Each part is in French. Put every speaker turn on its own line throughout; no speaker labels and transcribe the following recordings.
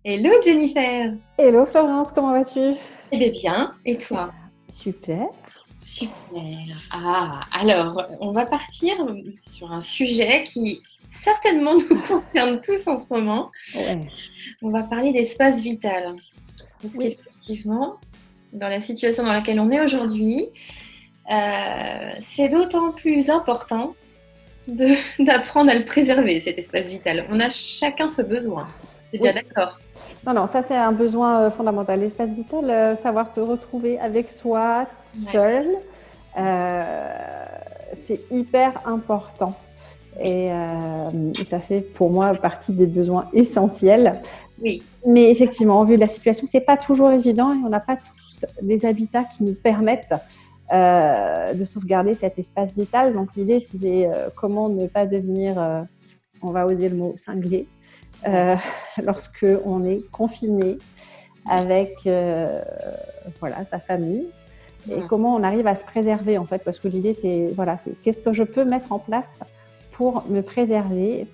Hello Jennifer!
Hello Florence, comment vas-tu?
Eh bien, bien, et toi?
Super.
Super! Ah, alors, on va partir sur un sujet qui certainement nous concerne tous en ce moment.
Ouais.
On va parler d'espace vital. Parce
Oui.
qu'effectivement, dans la situation dans laquelle on est aujourd'hui, c'est d'autant plus important d'apprendre à le préserver, cet espace vital. On a chacun ce besoin. C'est bien
Oui.
d'accord?
Non, non, ça c'est un besoin fondamental. L'espace vital, savoir se retrouver avec soi,
Ouais.
seul, euh, c'est hyper important.
Oui.
Et ça fait pour moi partie des besoins essentiels.
Oui.
Mais effectivement, vu la situation, c'est pas toujours évident et on n'a pas tous des habitats qui nous permettent de sauvegarder cet espace vital. Donc l'idée, c'est comment ne pas devenir, on va oser le mot, cinglé,
Ouais.
euh, lorsque on est confiné
Ouais.
avec voilà, sa famille. Et
Mm.
comment on arrive à se préserver en fait, parce que l'idée c'est voilà, c'est qu'est-ce que je peux mettre en place pour me préserver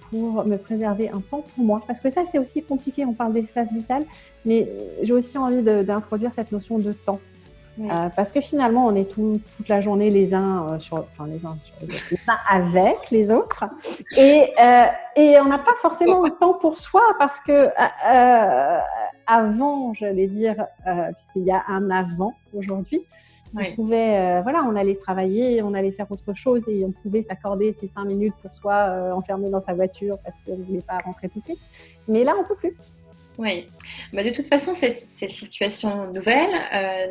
un temps pour moi. Parce que ça, c'est aussi compliqué, on parle d'espace vital, mais j'ai aussi envie d'introduire cette notion de temps.
Oui.
Parce que finalement, on est toute la journée les uns les uns sur les autres, les uns avec les autres, et on n'a pas forcément le temps pour soi parce que avant, j'allais dire, puisqu'il y a un avant aujourd'hui, on
Oui.
pouvait, voilà, on allait travailler, on allait faire autre chose et on pouvait s'accorder ces 5 minutes pour soi, enfermé dans sa voiture parce qu'on ne voulait pas rentrer tout de suite. Mais là, on peut plus.
Oui. Bah, de toute façon, cette situation nouvelle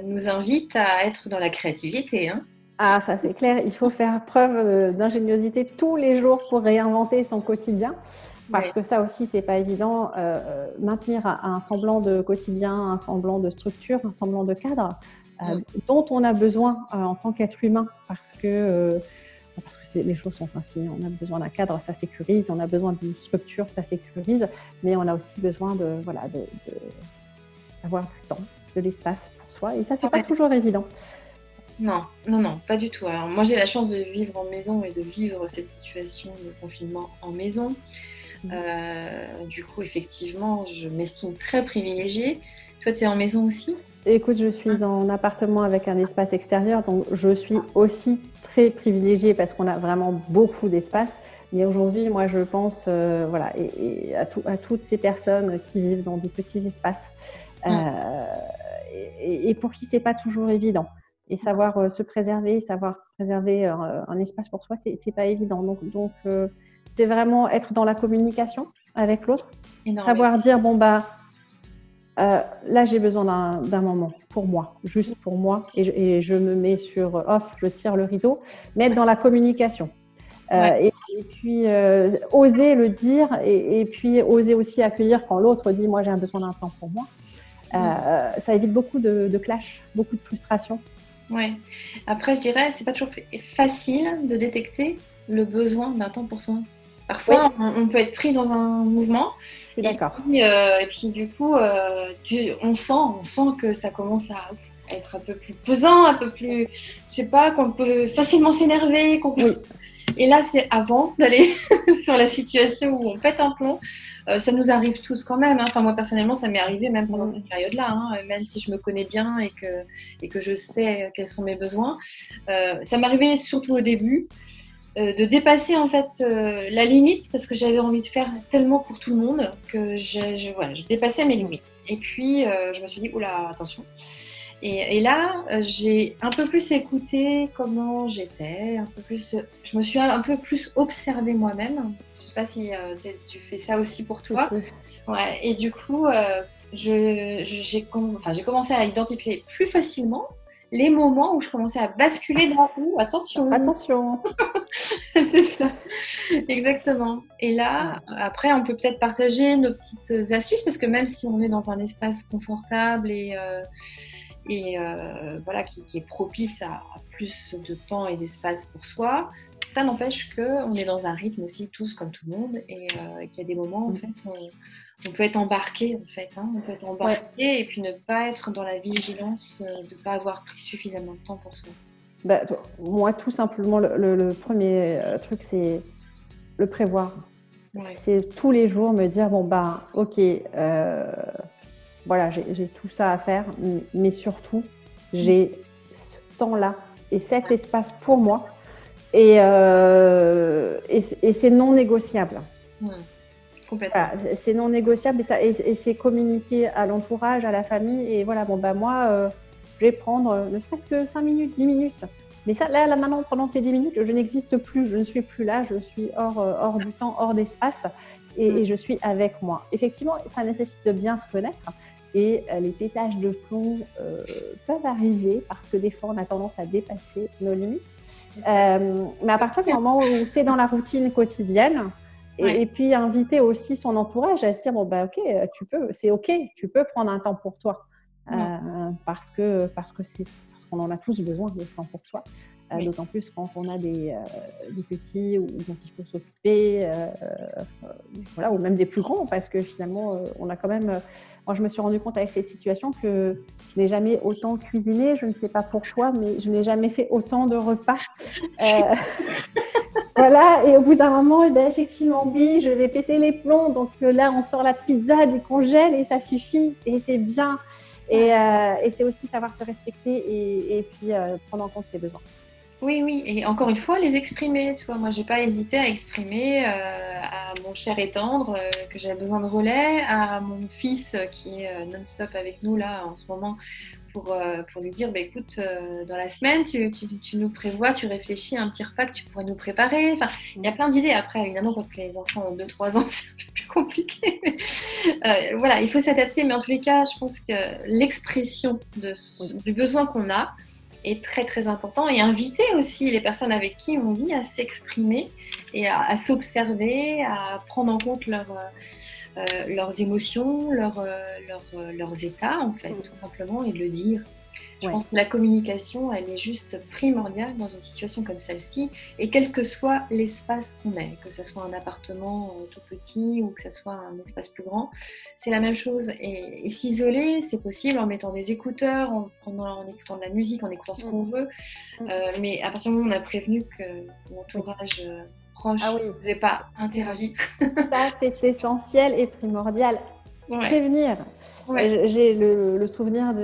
nous invite à être dans la créativité, hein.
Ah, ça c'est clair, il faut faire preuve d'ingéniosité tous les jours pour réinventer son quotidien,
Oui.
parce que ça aussi, c'est pas évident. Maintenir un semblant de quotidien, un semblant de structure, un semblant de cadre
Mm.
dont on a besoin en tant qu'être humain, parce que les choses sont ainsi. On a besoin d'un cadre, ça sécurise. On a besoin d'une structure, ça sécurise. Mais on a aussi besoin d'avoir du temps, de l'espace pour soi. Et ça, c'est pas
Ouais.
toujours évident.
Non, non, non, pas du tout. Alors moi, j'ai la chance de vivre en maison et de vivre cette situation de confinement en maison. Du coup, effectivement, je m'estime très privilégiée. Toi, tu es en maison aussi?
Écoute, je suis en appartement avec un espace extérieur, donc je suis aussi très privilégiée parce qu'on a vraiment beaucoup d'espace. Mais aujourd'hui, moi, je pense voilà, et à toutes ces personnes qui vivent dans des petits espaces
Mm.
euh, et pour qui c'est pas toujours évident. Et savoir se préserver, savoir préserver un espace pour soi, c'est pas évident. Donc c'est vraiment être dans la communication avec l'autre,
Énormément.
savoir dire bon bah là, j'ai besoin d'un moment pour moi, juste pour moi, et je me mets sur off, je tire le rideau, mais être dans la communication.
Ouais.
Et puis, oser le dire, et puis oser aussi accueillir quand l'autre dit, moi, j'ai un besoin d'un temps pour moi.
Mm.
Ça évite beaucoup de clash, beaucoup de frustration.
Ouais. Après, je dirais, c'est pas toujours facile de détecter le besoin d'un temps pour soi.
Oui,
Parfois, on peut être pris dans un mouvement
je suis d'accord.
et puis du coup, on sent que ça commence à être un peu plus pesant, un peu plus, je sais pas, qu'on peut facilement s'énerver,
Oui,
et là, c'est avant d'aller sur la situation où on pète un plomb. Ça nous arrive tous quand même, hein. Enfin, moi, personnellement, ça m'est arrivé même pendant cette période-là, hein. Même si je me connais bien et que je sais quels sont mes besoins. Ça m'arrivait surtout au début de dépasser en fait la limite parce que j'avais envie de faire tellement pour tout le monde que voilà, je dépassais mes limites. Et puis, je me suis dit, oula, attention. Et là, j'ai un peu plus écouté comment j'étais, un peu plus, je me suis un peu plus observée moi-même. Je ne sais pas si tu fais ça aussi pour
si,
toi.
si.
Ouais, et du coup, j'ai commencé à identifier plus facilement les moments où je commençais à basculer dans attention,
Attention.
c'est ça, exactement. Et là,
Ouais.
après, on peut peut-être partager nos petites astuces parce que même si on est dans un espace confortable et voilà, qui est propice à plus de temps et d'espace pour soi, ça n'empêche qu'on est dans un rythme aussi tous comme tout le monde et qu'il y a des moments en fait on peut être embarqué en fait, hein, on peut être
Ouais.
embarqué et puis ne pas être dans la vigilance de ne pas avoir pris suffisamment de temps pour soi.
Bah, moi, tout simplement, le premier truc, c'est le prévoir.
Ouais.
C'est tous les jours me dire, bon, ben, ok, voilà, j'ai tout ça à faire, mais surtout, j'ai ce temps-là et cet espace pour moi. Et c'est non négociable.
Complètement.
Voilà, c'est non négociable et c'est communiquer à l'entourage, à la famille. Et voilà, bon, bah, moi, je vais prendre ne serait-ce que 5 minutes, 10 minutes. Mais ça, là maintenant, pendant ces 10 minutes, je n'existe plus, je ne suis plus là, je suis hors du temps, hors d'espace et je suis avec moi. Effectivement, ça nécessite de bien se connaître et les pétages de plomb peuvent arriver parce que des fois, on a tendance à dépasser nos limites. Mais à partir du moment où c'est dans la routine quotidienne, et puis inviter aussi son entourage à se dire bon bah ok, tu peux prendre un temps pour toi parce qu'on en a tous besoin de ce temps pour soi. D'autant plus quand on a des petits dont il faut s'occuper, voilà, ou même des plus grands, parce que finalement, on a quand même. Moi, je me suis rendu compte avec cette situation que je n'ai jamais autant cuisiné. Je ne sais pas pour toi, mais je n'ai jamais fait autant de repas. Voilà, et au bout d'un moment, eh bien, effectivement, oui, je vais péter les plombs. Donc là, on sort la pizza du congèle et ça suffit, et c'est bien. Et c'est aussi savoir se respecter et puis prendre en compte ses besoins.
Oui, oui, et encore une fois, les exprimer, tu vois. Moi, j'ai pas hésité à exprimer à mon cher et tendre que j'avais besoin de relais, à mon fils qui est non-stop avec nous là en ce moment, pour lui dire, bah, écoute, dans la semaine, tu nous prévois, tu réfléchis à un petit repas que tu pourrais nous préparer. Enfin, il y a plein d'idées. Après, évidemment, quand les enfants ont 2-3 ans, c'est un peu plus compliqué. Mais, voilà, il faut s'adapter. Mais en tous les cas, je pense que l'expression du besoin qu'on a est très très important, et inviter aussi les personnes avec qui on vit à s'exprimer et à s'observer, à prendre en compte leurs émotions, leurs états en fait, tout simplement, et de le dire. Je pense que la communication, elle est juste primordiale dans une situation comme celle-ci, et quel que soit l'espace qu'on ait, que ce soit un appartement tout petit ou que ce soit un espace plus grand, c'est la même chose. Et s'isoler, c'est possible en mettant des écouteurs, en écoutant de la musique, en écoutant ce qu'on veut, mais à partir du moment où on a prévenu que l'entourage proche ne devait pas interagir.
Ça, c'est essentiel et primordial. Prévenir. Ouais. J'ai le souvenir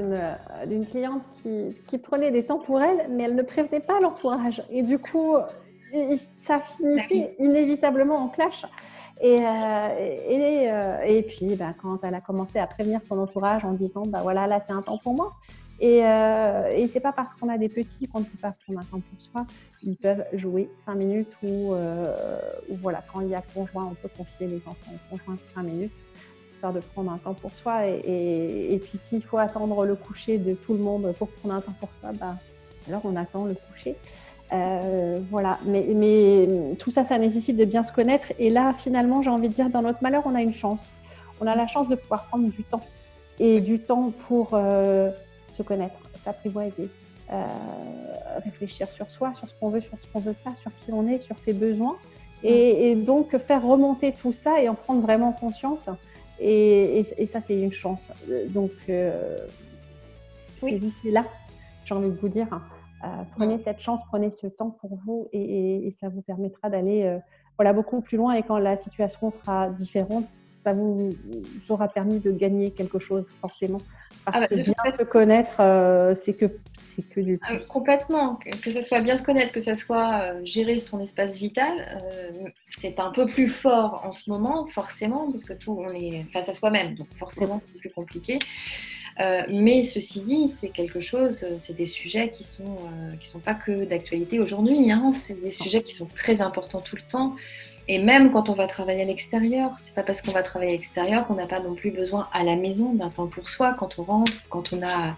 d'une cliente qui prenait des temps pour elle, mais elle ne prévenait pas l'entourage. Et du coup, ça finissait inévitablement en clash. Et puis, quand elle a commencé à prévenir son entourage en disant voilà, là, c'est un temps pour moi. Et c'est pas parce qu'on a des petits qu'on ne peut pas prendre un temps pour soi. Ils peuvent jouer 5 minutes ou voilà, quand il y a conjoint, on peut confier les enfants au conjoint 5 minutes. Histoire de prendre un temps pour soi et puis s'il faut attendre le coucher de tout le monde pour prendre un temps pour soi, alors on attend le coucher. Voilà, mais tout ça, ça nécessite de bien se connaître, et là finalement j'ai envie de dire, dans notre malheur on a une chance, on a la chance de pouvoir prendre du temps, et du temps pour se connaître, s'apprivoiser, réfléchir sur soi, sur ce qu'on veut, sur ce qu'on veut pas, sur qui on est, sur ses besoins, et donc faire remonter tout ça et en prendre vraiment conscience. Et ça, c'est une chance. Donc, c'est d'ici là, j'ai envie de vous dire, prenez cette chance, prenez ce temps pour vous, et ça vous permettra d'aller beaucoup plus loin. Et quand la situation sera différente, ça vous aura permis de gagner quelque chose, forcément. Parce que bien se connaître, c'est que du plus.
Complètement. Que ce soit bien se connaître, que ce soit gérer son espace vital, c'est un peu plus fort en ce moment, forcément, parce que on est face à soi-même, donc forcément c'est plus compliqué. Mais ceci dit, c'est quelque chose, c'est des sujets qui sont pas que d'actualité aujourd'hui, hein, c'est des sujets qui sont très importants tout le temps. Et même quand on va travailler à l'extérieur, c'est pas parce qu'on va travailler à l'extérieur qu'on n'a pas non plus besoin à la maison d'un temps pour soi, quand on rentre, quand on a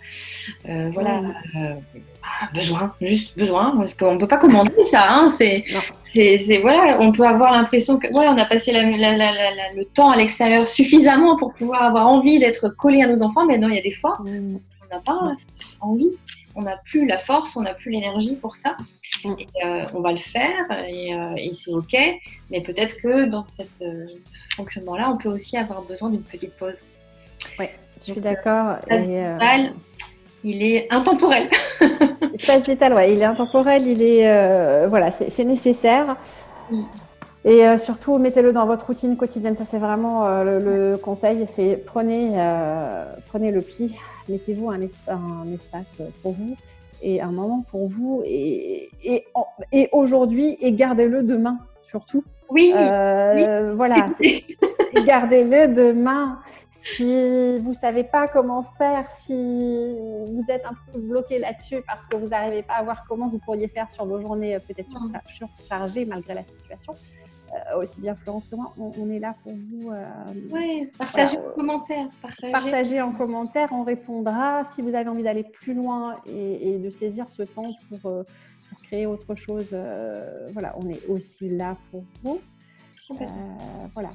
besoin, juste besoin, parce qu'on peut pas commander ça, hein, voilà, on peut avoir l'impression que on a passé le temps à l'extérieur suffisamment pour pouvoir avoir envie d'être collé à nos enfants, mais non, il y a des fois, on n'a pas envie. On n'a plus la force, on n'a plus l'énergie pour ça. Et, on va le faire et c'est OK. Mais peut-être que dans ce fonctionnement-là, on peut aussi avoir besoin d'une petite pause.
Oui, je suis d'accord.
Vital, il est intemporel.
L'espace vital, il est intemporel. Il est, c'est nécessaire. Et surtout, mettez-le dans votre routine quotidienne. Ça, c'est vraiment le conseil. C'est prenez le pli, mettez-vous un espace pour vous et un moment pour vous. Et aujourd'hui, et gardez-le demain, surtout.
Oui,
voilà, gardez-le demain. Si vous ne savez pas comment faire, si vous êtes un peu bloqué là-dessus parce que vous n'arrivez pas à voir comment vous pourriez faire sur vos journées peut-être surchargées malgré la situation, aussi bien Florence que moi, on est là pour vous.
partagez en commentaire.
Partagez en commentaire, on répondra. Si vous avez envie d'aller plus loin et de saisir ce temps pour créer autre chose, voilà, on est aussi là pour vous. Voilà,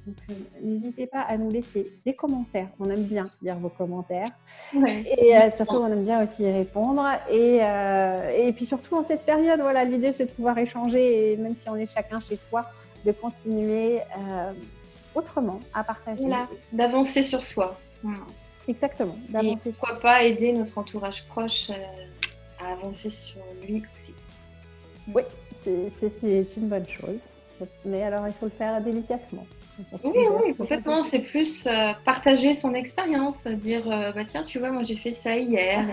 donc n'hésitez pas à nous laisser des commentaires. On aime bien lire vos commentaires et surtout on aime bien aussi y répondre et puis surtout en cette période, voilà, l'idée c'est de pouvoir échanger et même si on est chacun chez soi, de continuer autrement à partager.
Voilà, d'avancer sur soi.
Exactement.
Et pourquoi pas aider notre entourage proche à avancer sur lui aussi.
Oui, c'est une bonne chose. Mais alors, il faut le faire délicatement.
Oui, complètement. C'est plus partager son expérience, dire bah tiens, tu vois, moi j'ai fait ça hier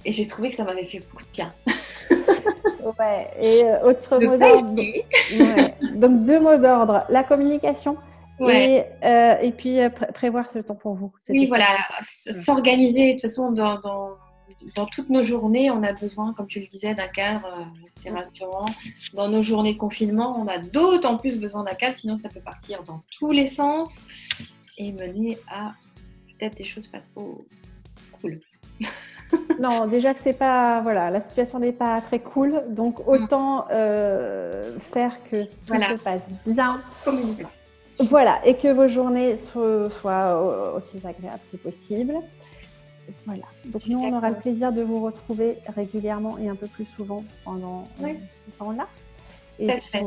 et j'ai trouvé que ça m'avait fait beaucoup de bien.
Ouais. Et autre mot d'ordre. Donc, 2 mots d'ordre, la communication et puis prévoir ce temps pour vous.
Oui, voilà, s'organiser. De toute façon, dans toutes nos journées, on a besoin, comme tu le disais, d'un cadre, c'est rassurant. Dans nos journées de confinement, on a d'autant plus besoin d'un cadre, sinon ça peut partir dans tous les sens et mener à peut-être des choses pas trop cool.
Non, déjà que c'est pas, voilà, la situation n'est pas très cool, donc autant faire que tout se passe bien. Voilà, et que vos journées soient aussi agréables que possible. Voilà. Donc nous, on aura le plaisir de vous retrouver régulièrement et un peu plus souvent pendant ce temps-là. Et puis,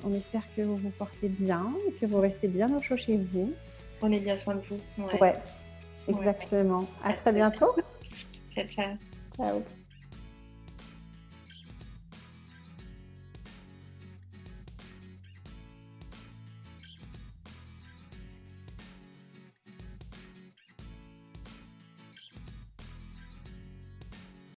on espère que vous vous portez bien, que vous restez bien au chaud chez vous.
Prenez bien soin de vous.
Ouais, exactement. À très bientôt.
Ciao, ciao.
Ciao.